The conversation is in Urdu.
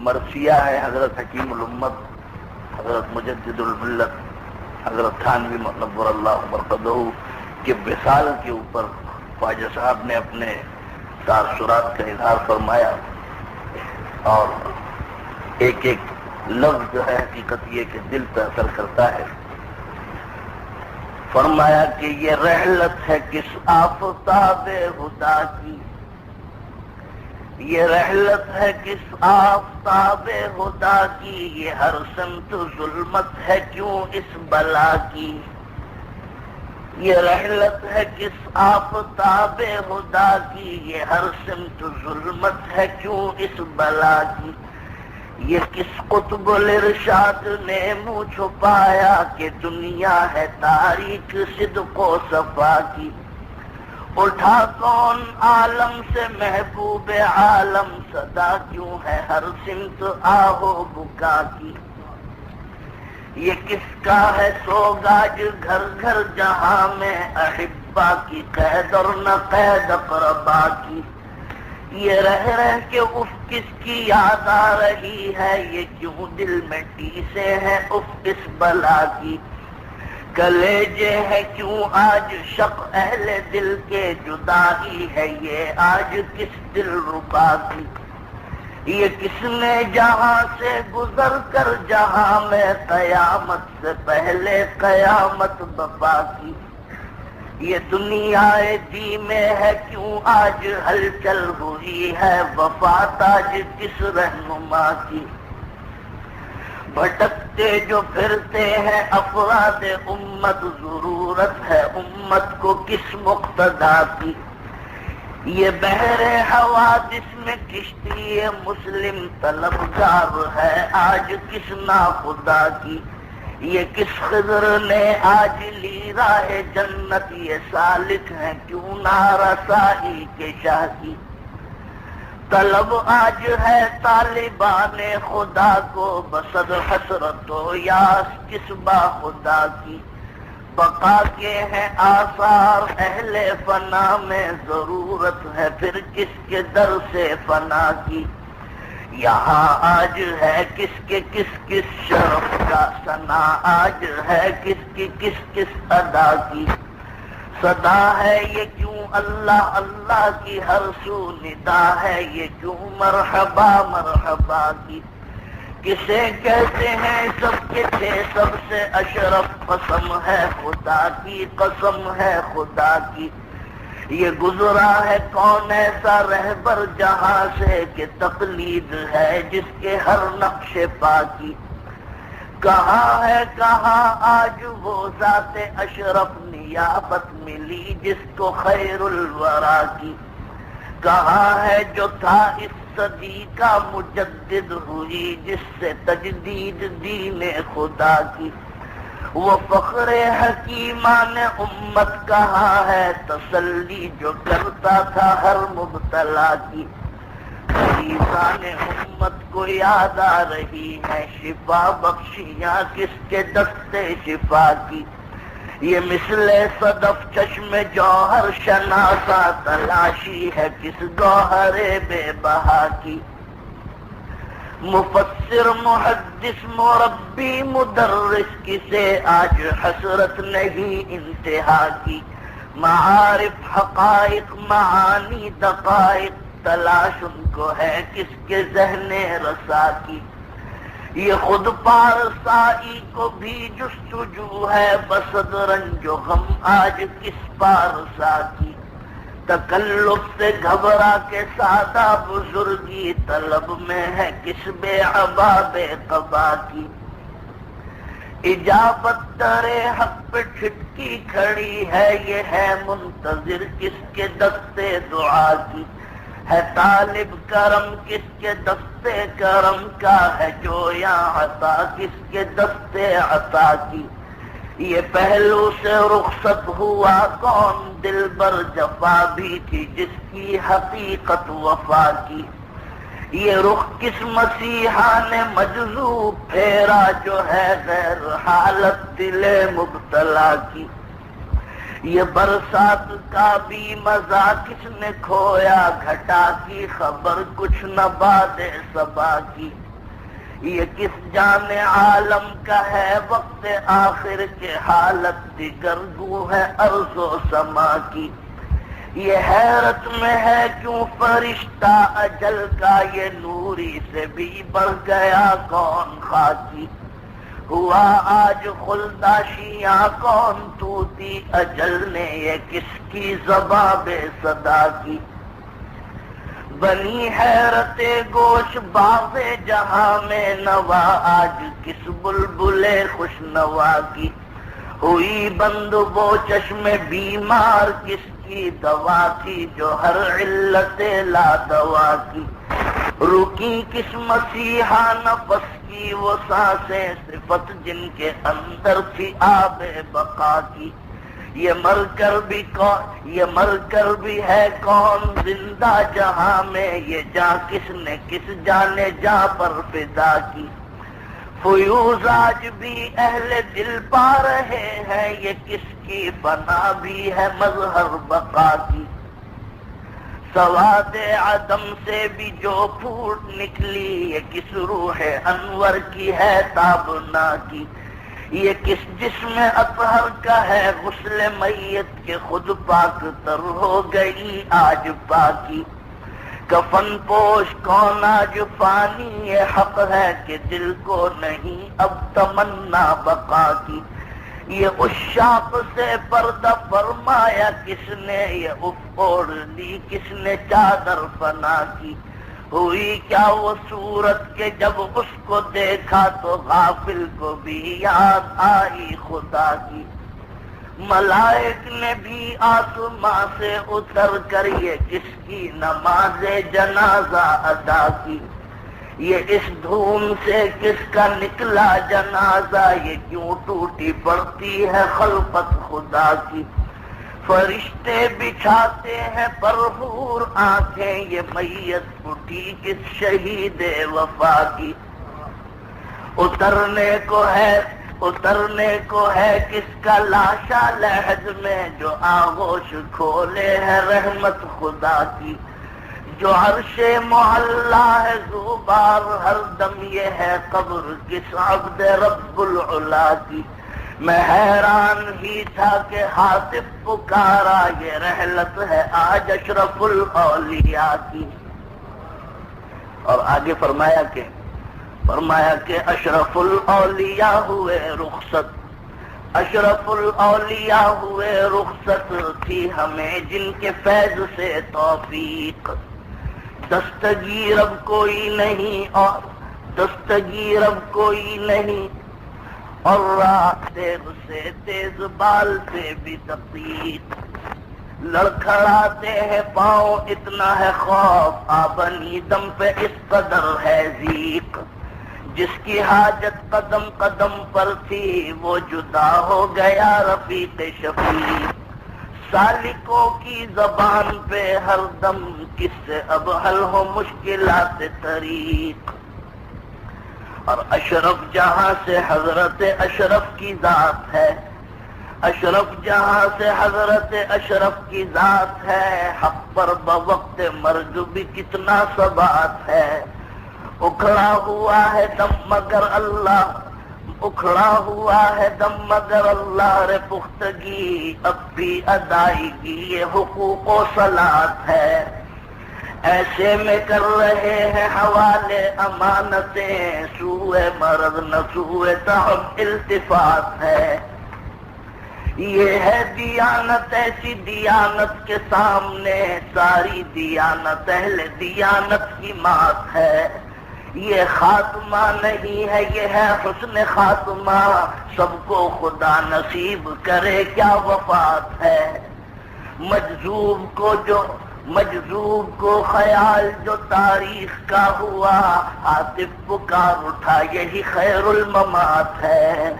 مرثیہ ہے حضرت حکیم الامت حضرت مجدد الملت حضرت تھانوی نور اللہ مرقدہ کے وصال کے اوپر خواجہ صاحب نے اپنے تاثرات کا اظہار فرمایا، اور ایک ایک لفظ جو ہے حقیقت یہ کہ دل پہ اثر کرتا ہے۔ فرمایا کہ یہ رحلت ہے کس آفتاب خدا کی، یہ رحلت ہے کس آفتاب خدا کی، یہ ہر سمت ظلمت ہے کیوں اس بلا کی، یہ رحلت ہے کس آفتاب خدا کی، یہ ہر سمت ظلمت ہے کیوں اس بلا کی، یہ کس قطب الارشاد نے منہ چھپایا کہ دنیا ہے تاریک صدق و صفا کی، اٹھا کون عالم سے محبوب عالم، صدا کیوں ہے ہر سمت آہو بکا کی، یہ کس کا ہے سوگاج گھر گھر جہاں میں احبا کی، قید اور نہ قید اقربا کی، یہ رہ رہ کے اف کس کی یاد آ رہی ہے، یہ کیوں دل میں ٹیسے ہیں اف اس بلا کی، کلیجے ہے کیوں آج شق اہل دل کے، جدائی ہے یہ آج کس دل ربا کی، یہ کس نے جہاں سے گزر کر جہاں میں قیامت سے پہلے قیامت بپا کی، یہ دنیا دی میں ہے کیوں آج ہلچل ہوئی ہے، وفا تاج کس رہنما کی، بھٹکتے جو پھرتے ہیں افراد امت، ضرورت ہے امت کو کس مقتدا کی، یہ بحر حوادث میں کشتی مسلم طلبگار ہے آج کس ناخدا کی، یہ کس خضر نے آج لی راہ جنت، یہ سالک ہیں کیوں نارسائی کے شاہ کی، طلب آج ہے طالبان خدا کو، بصد حسرت و یاس کس با خدا کی، بقا کے ہیں آثار اہل فنا میں، ضرورت ہے پھر کس کے در سے فنا کی، یہاں آج ہے کس کے کس شرف کا ثنا، آج ہے کس کی کس ادا کی، صدا ہے یہ کیوں اللہ اللہ کی، ہر سو ندا ہے یہ کیوں مرحبا مرحبا کی، کسے کہتے ہیں سب کے تھے سب سے اشرف، قسم ہے خدا کی قسم ہے خدا کی، یہ گزرا ہے کون ایسا رہبر جہاں سے کہ تقلید ہے جس کے ہر نقش پا کی، کہاں ہے کہاں آج وہ ذات اشرف نیابت ملی جس کو خیر الورا کی، کہاں ہے جو تھا اس صدی کا مجدد ہوئی جس سے تجدید دین خدا کی، وہ فخر حکیمان امت کہاں ہے، تسلی جو کرتا تھا ہر مبتلا کی، مریضان امت کو یاد آ رہی ہے، شفا بخشیاں کس کے دستے شفا کی، یہ مثل صدف چشم جوہر شناسا، تلاشی ہے کس گوہر بے بہا کی، مفسر محدث مربی مدرس کسے آج حسرت نہیں انتہا کی، معارف حقائق معانی دقائق، تلاش ان کو ہے کس کے ذہن رسا کی، یہ خود پارسائی کو بھی جستجو ہے، بصد رنج و غم آج کس پارسا کی، تکلف سے گھبرا کے سادہ بزرگی، طلب میں ہے کس بے عبا بے قبا کی، اجابت در حق پہ ٹھٹکی کھڑی ہے، یہ ہے منتظر کس کے دستے دعا کی، ہے طالب کرم کس کے دستے کرم کا، ہے جو یا عطا کس کے دستے عطا کی، یہ پہلو سے رخصت ہوا کون دلبر، جفا بھی تھی جس کی حقیقت وفا کی، یہ رخ کس مسیحا نے مجذوب پھیرا، جو ہے غیر حالت دل مبتلا کی، یہ برسات کا بھی مزہ کس نے کھویا، گھٹا کی خبر کچھ نہ باد صبا کی، یہ کس جان عالم کا ہے وقت آخر کے حالت دیگر گو ہے ارض و سما کی. یہ حیرت میں ہے کیوں فرشتہ اجل کا یہ نوری سے بھی بڑھ گیا کون خاکی. ہوا آج خلداشیاں کون توتی اجل نے یہ کس کی زباں بے صدا کی. بنی حیرت گوش باغ جہاں میں نوا آج کس بلبل خوش نوا کی. ہوئی بند وہ چشم بیمار کس کی دوا تھی جو ہر علت لا دوا کی. رکی کس مسیحا نفس کی وہ سانسیں صفت جن کے اندر تھی آب بقا کی. یہ مر کر بھی ہے کون زندہ جہاں میں یہ جاں کس نے کس جانے جاں پر فدا کی. فیوز آج بھی اہل دل پا رہے ہیں یہ کس کی بنا بھی ہے مظہر بقا کی. سواد عدم سے بھی جو پھوٹ نکلی یہ کس روح انور کی ہے تابنا کی. یہ کس جسم اطہر کا ہے غسل میت کے خود پاک تر ہو گئی آج پاکی. کفن پوش کون آج فانی یہ حق ہے کہ دل کو نہیں اب تمنا بقا کی. یہ عشاق سے پردہ فرمایا کس نے یہ اف اوڑھ لی کس نے چادر فنا کی. ہوئی کیا وہ صورت کہ جب اس کو دیکھا تو غافل کو بھی یاد آئی خدا کی. ملائک نے بھی آسماں سے اتر کر یہ کس کی نماز جنازہ ادا کی. یہ اس دھوم سے کس کا نکلا جنازہ یہ کیوں ٹوٹی پڑتی ہے خلقت خدا کی. فرشتے بچھاتے ہیں پرہور آنکھیں یہ میت اٹھی کس شہید وفا کی. اترنے کو ہے کس کا لاشا لحد میں جو آغوش کھولے ہے رحمت خدا کی. جو عرش معلا ہے زوبار ہر دم یہ ہے قبر کس عبد رب العلا کی. میں حیران ہی تھا کہ حاطب پکارا یہ رحلت ہے آج اشرف الاولیاء کی. اور آگے فرمایا کہ اشرف الاولیاء ہوئے رخصت. اشرف الاولیاء ہوئے رخصت تھی ہمیں جن کے فیض سے توفیق. دستگیر اب کوئی نہیں اور راہ تیز سے تیز بال سے بھی دقیق. لڑکھڑاتے ہیں پاؤں اتنا ہے خوف آبنی دم پہ اس قدر ہے ضیق. جس کی حاجت قدم قدم پر تھی وہ جدا ہو گیا رفیق شفیق. سالکوں کی زبان پہ ہر دم کس سے اب حل ہو مشکلات طریق. اور اشرف جہاں سے حضرت اشرف کی ذات ہے. اشرف جہاں سے حضرت اشرف کی ذات ہے. حق پر بوقت مرگ بھی کتنا ثبات ہے. اکھڑا ہوا ہے دم مگر اللہ رے پختگی اب بھی ادائیگی یہ حقوق و صلاحت ہے. ایسے میں کر رہے ہیں حوالے امانتیں سوئے مرض نہ سوئے تعب التفات ہے. یہ ہے دیانت ایسی دیانت کے سامنے ساری دیانت اہل دیانت کی مات ہے. یہ خاتمہ نہیں ہے یہ ہے حسن خاتمہ سب کو خدا نصیب کرے کیا وفات ہے. مجذوب کو خیال جو تاریخ کا ہوا حاطب پکار اٹھا یہی خیر الممات ہے.